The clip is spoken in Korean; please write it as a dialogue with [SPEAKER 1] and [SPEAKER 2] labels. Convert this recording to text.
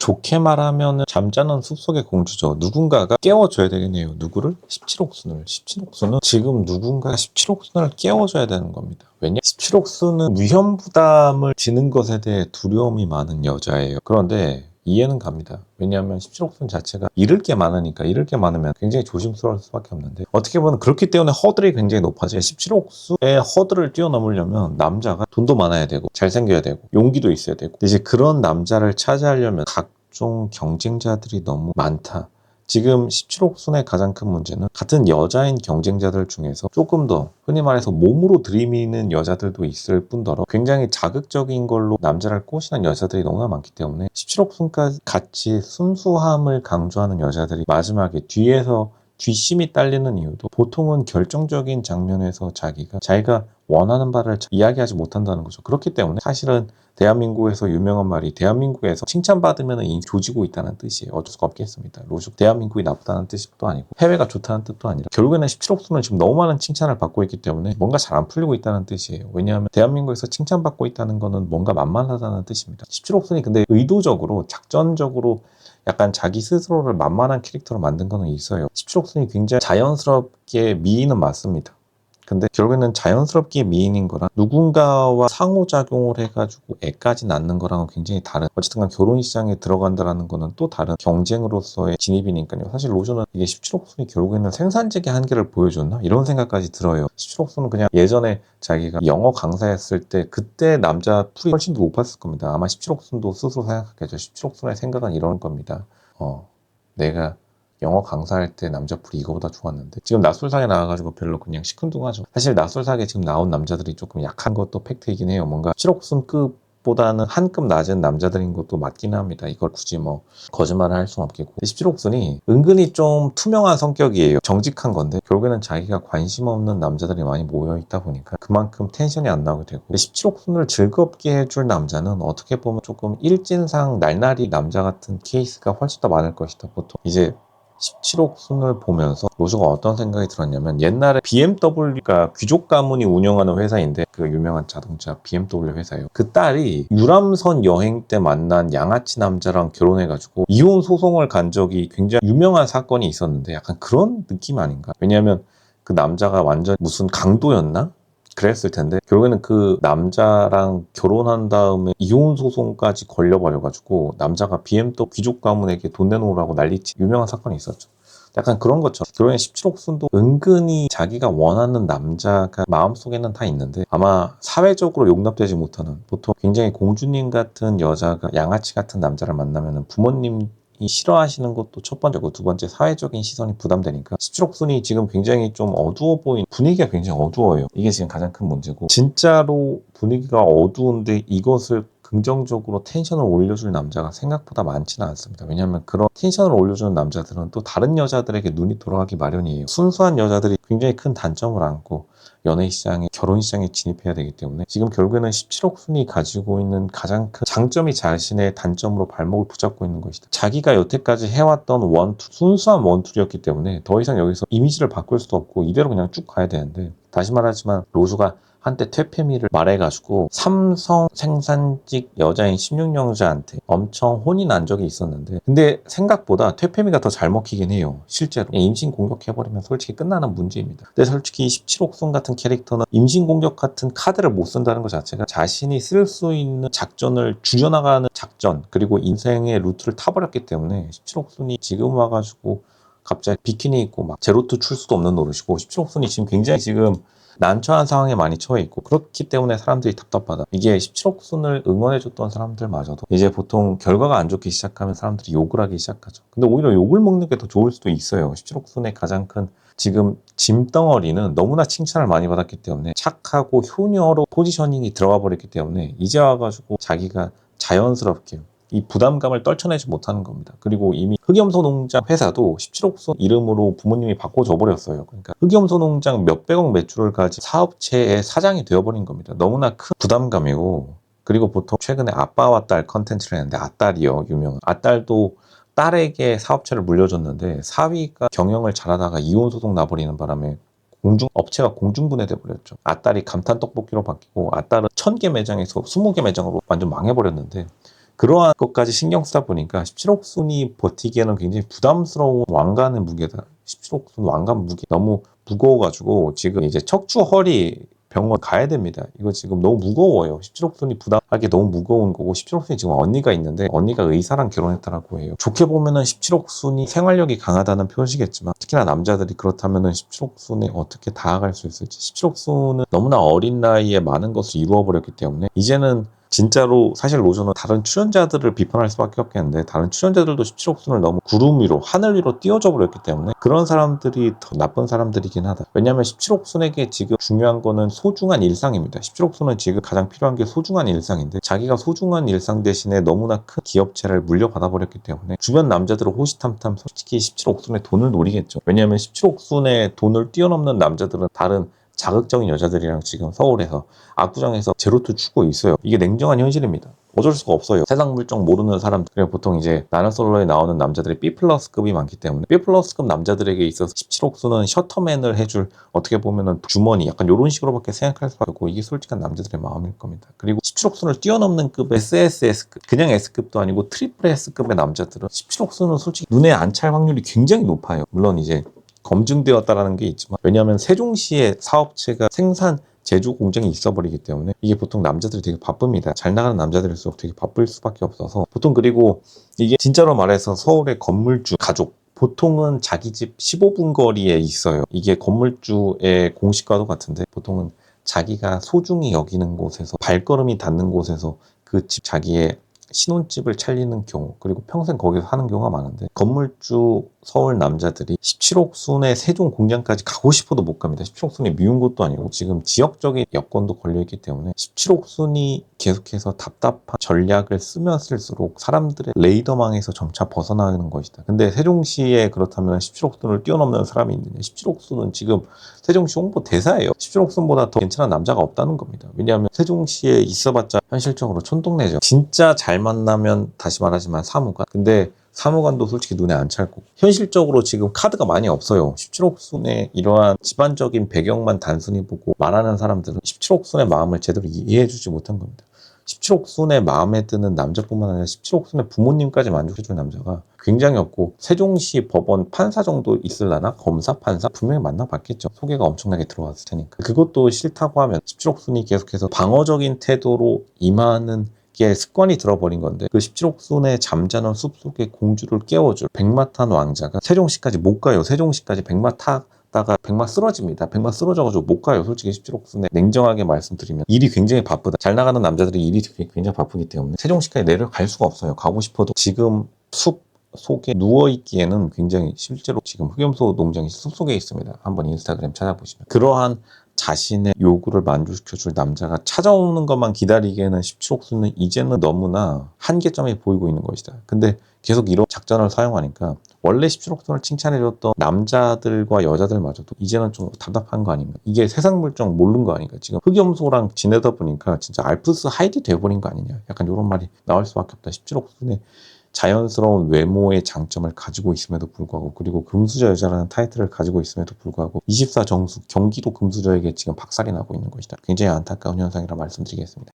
[SPEAKER 1] 좋게 말하면 잠자는 숲속의 공주죠. 누군가가 깨워줘야 되겠네요. 누구를? 17옥순을. 17옥순은 지금 누군가 17옥순을 깨워줘야 되는 겁니다. 왜냐? 17옥순은 위험 부담을 지는 것에 대해 두려움이 많은 여자예요. 그런데 이해는 갑니다. 왜냐하면 17옥순 자체가 잃을 게 많으니까, 잃을 게 많으면 굉장히 조심스러울 수밖에 없는데, 어떻게 보면 그렇기 때문에 허들이 굉장히 높아져요. 17옥수의 허들을 뛰어넘으려면 남자가 돈도 많아야 되고 잘생겨야 되고 용기도 있어야 되고, 이제 그런 남자를 차지하려면 각종 경쟁자들이 너무 많다. 지금 17옥순의 가장 큰 문제는 같은 여자인 경쟁자들 중에서 조금 더 흔히 말해서 몸으로 들이미는 여자들도 있을 뿐더러 굉장히 자극적인 걸로 남자를 꼬시는 여자들이 너무나 많기 때문에 17옥순까지 같이 순수함을 강조하는 여자들이 마지막에 뒤에서 뒷심이 딸리는 이유도 보통은 결정적인 장면에서 자기가 원하는 바를 이야기하지 못한다는 거죠. 그렇기 때문에 사실은 대한민국에서 유명한 말이, 대한민국에서 칭찬받으면 이 조지고 있다는 뜻이에요. 어쩔 수가 없겠습니다. 로죽 대한민국이 나쁘다는 뜻도 아니고 해외가 좋다는 뜻도 아니라, 결국에는 17옥수는 지금 너무 많은 칭찬을 받고 있기 때문에 뭔가 잘 안 풀리고 있다는 뜻이에요. 왜냐하면 대한민국에서 칭찬받고 있다는 거는 뭔가 만만하다는 뜻입니다. 17옥순이 근데 의도적으로 작전적으로 약간 자기 스스로를 만만한 캐릭터로 만든 거는 있어요. 17옥순이 굉장히 자연스럽게 미인은 맞습니다. 근데 결국에는 자연스럽게 미인인 거랑 누군가와 상호작용을 해가지고 애까지 낳는 거랑은 굉장히 다른, 어쨌든 간 결혼 시장에 들어간다라는 거는 또 다른 경쟁으로서의 진입이니까요. 사실 로저는 이게 17옥순이 결국에는 생산직의 한계를 보여줬나? 이런 생각까지 들어요. 17옥순은 그냥 예전에 자기가 영어 강사였을 때 그때 남자 풀이 훨씬 더 높았을 겁니다. 아마 17옥순도 스스로 생각하겠죠. 17옥순의 생각은 이런 겁니다. 내가 영어 강사할 때 남자풀이 이거보다 좋았는데 지금 낯설사에 나와가지고 별로 그냥 시큰둥하죠. 사실 낯설사에 지금 나온 남자들이 조금 약한 것도 팩트이긴 해요. 뭔가 17옥순급보다는 한 급 낮은 남자들인 것도 맞긴 합니다. 이걸 굳이 뭐 거짓말을 할 수는 없겠고, 17옥순이 은근히 좀 투명한 성격이에요. 정직한 건데 결국에는 자기가 관심 없는 남자들이 많이 모여있다 보니까 그만큼 텐션이 안 나오게 되고, 17옥순을 즐겁게 해줄 남자는 어떻게 보면 조금 일진상 날라리 남자 같은 케이스가 훨씬 더 많을 것이다. 보통 이제 17옥순을 보면서 로즈가 어떤 생각이 들었냐면, 옛날에 BMW가 귀족 가문이 운영하는 회사인데, 그 유명한 자동차 BMW 회사예요. 그 딸이 유람선 여행 때 만난 양아치 남자랑 결혼해가지고 이혼 소송을 간 적이 굉장히 유명한 사건이 있었는데, 약간 그런 느낌 아닌가? 왜냐하면 그 남자가 완전 무슨 강도였나? 그랬을 텐데 결국에는 그 남자랑 결혼한 다음에 이혼 소송까지 걸려버려가지고 남자가 BMW 귀족 가문에게 돈 내놓으라고 난리친 유명한 사건이 있었죠. 약간 그런 것처럼 결국엔 17옥순도 은근히 자기가 원하는 남자가 마음속에는 다 있는데 아마 사회적으로 용납되지 못하는, 보통 굉장히 공주님 같은 여자가 양아치 같은 남자를 만나면 부모님 이 싫어하시는 것도 첫 번째고, 두 번째 사회적인 시선이 부담되니까 17옥순이 지금 굉장히 좀 어두워 보이는, 분위기가 굉장히 어두워요. 이게 지금 가장 큰 문제고, 진짜로 분위기가 어두운데 이것을 긍정적으로 텐션을 올려줄 남자가 생각보다 많지는 않습니다. 왜냐하면 그런 텐션을 올려주는 남자들은 또 다른 여자들에게 눈이 돌아가기 마련이에요. 순수한 여자들이 굉장히 큰 단점을 안고 연애 시장에, 결혼 시장에 진입해야 되기 때문에 지금 결국에는 17옥순이 가지고 있는 가장 큰 장점이 자신의 단점으로 발목을 붙잡고 있는 것이다. 자기가 여태까지 해왔던 원투, 순수한 원툴이었기 때문에 더 이상 여기서 이미지를 바꿀 수도 없고 이대로 그냥 쭉 가야 되는데, 다시 말하지만 로즈가 한때 퇴폐미를 말해가지고 삼성 생산직 여자인 16년자한테 엄청 혼이 난 적이 있었는데, 근데 생각보다 퇴폐미가 더 잘 먹히긴 해요. 실제로 임신 공격해버리면 솔직히 끝나는 문제입니다. 근데 솔직히 17옥순 같은 캐릭터는 임신 공격 같은 카드를 못 쓴다는 것 자체가 자신이 쓸 수 있는 작전을 줄여나가는 작전, 그리고 인생의 루트를 타버렸기 때문에 17옥순이 지금 와가지고 갑자기 비키니 입고 막 제로투 출 수도 없는 노릇이고, 17옥순이 지금 굉장히 지금 난처한 상황에 많이 처해 있고, 그렇기 때문에 사람들이 답답하다. 이게 17옥순을 응원해줬던 사람들마저도 이제 보통 결과가 안 좋기 시작하면 사람들이 욕을 하기 시작하죠. 근데 오히려 욕을 먹는 게 더 좋을 수도 있어요. 17옥순의 가장 큰 지금 짐덩어리는 너무나 칭찬을 많이 받았기 때문에 착하고 효녀로 포지셔닝이 들어가 버렸기 때문에 이제 와가지고 자기가 자연스럽게 이 부담감을 떨쳐내지 못하는 겁니다. 그리고 이미 흑염소 농장 회사도 17옥순 이름으로 부모님이 바꿔줘 버렸어요. 그러니까 흑염소 농장 몇백억 매출을 가진 사업체의 사장이 되어버린 겁니다. 너무나 큰 부담감이고, 그리고 보통 최근에 아빠와 딸 컨텐츠를 했는데, 아딸이요, 유명한 아딸도 딸에게 사업체를 물려줬는데 사위가 경영을 잘하다가 이혼 소송 나버리는 바람에 업체가 공중분해돼 버렸죠. 아딸이 감탄 떡볶이로 바뀌고, 아딸은 1000개 매장에서 20개 매장으로 완전 망해버렸는데, 그러한 것까지 신경 쓰다 보니까 17옥순이 버티기에는 굉장히 부담스러운 왕관의 무게다. 17옥순 왕관 무게 너무 무거워가지고 지금 이제 척추 허리 병원 가야 됩니다. 이거 지금 너무 무거워요. 17옥순이 부담하기 너무 무거운 거고 17옥순이 지금 언니가 있는데 언니가 의사랑 결혼했다라고 해요. 좋게 보면은 17옥순이 생활력이 강하다는 표시겠지만 특히나 남자들이 그렇다면은 17옥순에 어떻게 다가갈 수 있을지 17옥순은 너무나 어린 나이에 많은 것을 이루어버렸기 때문에 이제는 진짜로 사실 로저는 다른 출연자들을 비판할 수밖에 없겠는데 다른 출연자들도 17옥순을 너무 구름 위로 하늘 위로 띄워져 버렸기 때문에 그런 사람들이 더 나쁜 사람들이긴 하다. 왜냐하면 17옥순에게 지금 중요한 거는 소중한 일상입니다. 17옥순은 지금 가장 필요한 게 소중한 일상인데 자기가 소중한 일상 대신에 너무나 큰 기업체를 물려받아 버렸기 때문에 주변 남자들은 호시탐탐 솔직히 17옥순의 돈을 노리겠죠. 왜냐하면 17옥순의 돈을 뛰어넘는 남자들은 다른 자극적인 여자들이랑 지금 서울에서 압구정에서 제로투 추고 있어요. 이게 냉정한 현실입니다. 어쩔 수가 없어요. 세상 물정 모르는 사람들. 그리고 보통 이제 나는 솔로에 나오는 남자들이 B+급이 많기 때문에 B+급 남자들에게 있어서 17옥순은 셔터맨을 해줄 어떻게 보면은 주머니 약간 이런 식으로밖에 생각할 수가 없고 이게 솔직한 남자들의 마음일 겁니다. 그리고 17옥순을 뛰어넘는 급의 SSS급 그냥 S급도 아니고 트리플 S급의 남자들은 17옥순은 솔직히 눈에 안 찰 확률이 굉장히 높아요. 물론 이제 검증되었다라는 게 있지만 왜냐하면 세종시의 사업체가 생산 제조 공장이 있어버리기 때문에 이게 보통 남자들이 되게 바쁩니다. 잘 나가는 남자들일수록 되게 바쁠 수밖에 없어서 보통 그리고 이게 진짜로 말해서 서울의 건물주 가족 보통은 자기 집 15분 거리에 있어요. 이게 건물주의 공식과도 같은데 보통은 자기가 소중히 여기는 곳에서 발걸음이 닿는 곳에서 그 집 자기의 신혼집을 차리는 경우 그리고 평생 거기서 사는 경우가 많은데 건물주 서울 남자들이 17옥순의 세종 공장까지 가고 싶어도 못 갑니다. 17옥순이 미운 것도 아니고 지금 지역적인 여건도 걸려있기 때문에 17옥순이 계속해서 답답한 전략을 쓰면 쓸수록 사람들의 레이더망에서 점차 벗어나는 것이다. 근데 세종시에 그렇다면 17옥순을 뛰어넘는 사람이 있느냐. 17옥순은 지금 세종시 홍보 대사예요. 17옥순보다 더 괜찮은 남자가 없다는 겁니다. 왜냐하면 세종시에 있어봤자 현실적으로 촌동네죠. 진짜 잘 만나면 다시 말하지만 사무관. 근데 사무관도 솔직히 눈에 안 찰고 현실적으로 지금 카드가 많이 없어요. 17옥순의 이러한 집안적인 배경만 단순히 보고 말하는 사람들은 17옥순의 마음을 제대로 이해해주지 못한 겁니다. 17옥순의 마음에 드는 남자뿐만 아니라 17옥순의 부모님까지 만족해주는 남자가 굉장히 없고 세종시 법원 판사 정도 있을라나? 검사? 판사? 분명히 만나봤겠죠. 소개가 엄청나게 들어왔을 테니까. 그것도 싫다고 하면 17옥순이 계속해서 방어적인 태도로 임하는 게 습관이 들어버린 건데 그 17옥순의 잠자는 숲속의 공주를 깨워줄 백마 탄 왕자가 세종시까지 못 가요. 세종시까지 백마 타다가 백마 쓰러집니다. 백마 쓰러져가지고 못 가요. 솔직히 17옥순에 냉정하게 말씀드리면 일이 굉장히 바쁘다. 잘 나가는 남자들이 일이 굉장히 바쁘기 때문에 세종시까지 내려갈 수가 없어요. 가고 싶어도 지금 숲 속에 누워있기에는 굉장히 실제로 지금 흑염소 농장이 숲속에 있습니다. 한번 인스타그램 찾아보시면 그러한 자신의 요구를 만족시켜줄 남자가 찾아오는 것만 기다리기에는 17옥순은 이제는 너무나 한계점이 보이고 있는 것이다. 근데 계속 이런 작전을 사용하니까 원래 17옥순을 칭찬해줬던 남자들과 여자들마저도 이제는 좀 답답한 거 아닌가. 이게 세상 물정 모르는 거 아닌가. 지금 흑염소랑 지내다 보니까 진짜 알프스 하이디 돼버린 거 아니냐. 약간 이런 말이 나올 수밖에 없다. 17옥순의 자연스러운 외모의 장점을 가지고 있음에도 불구하고 그리고 금수저 여자라는 타이틀을 가지고 있음에도 불구하고 24정수 경기도 금수저에게 지금 박살이 나고 있는 것이다. 굉장히 안타까운 현상이라 말씀드리겠습니다.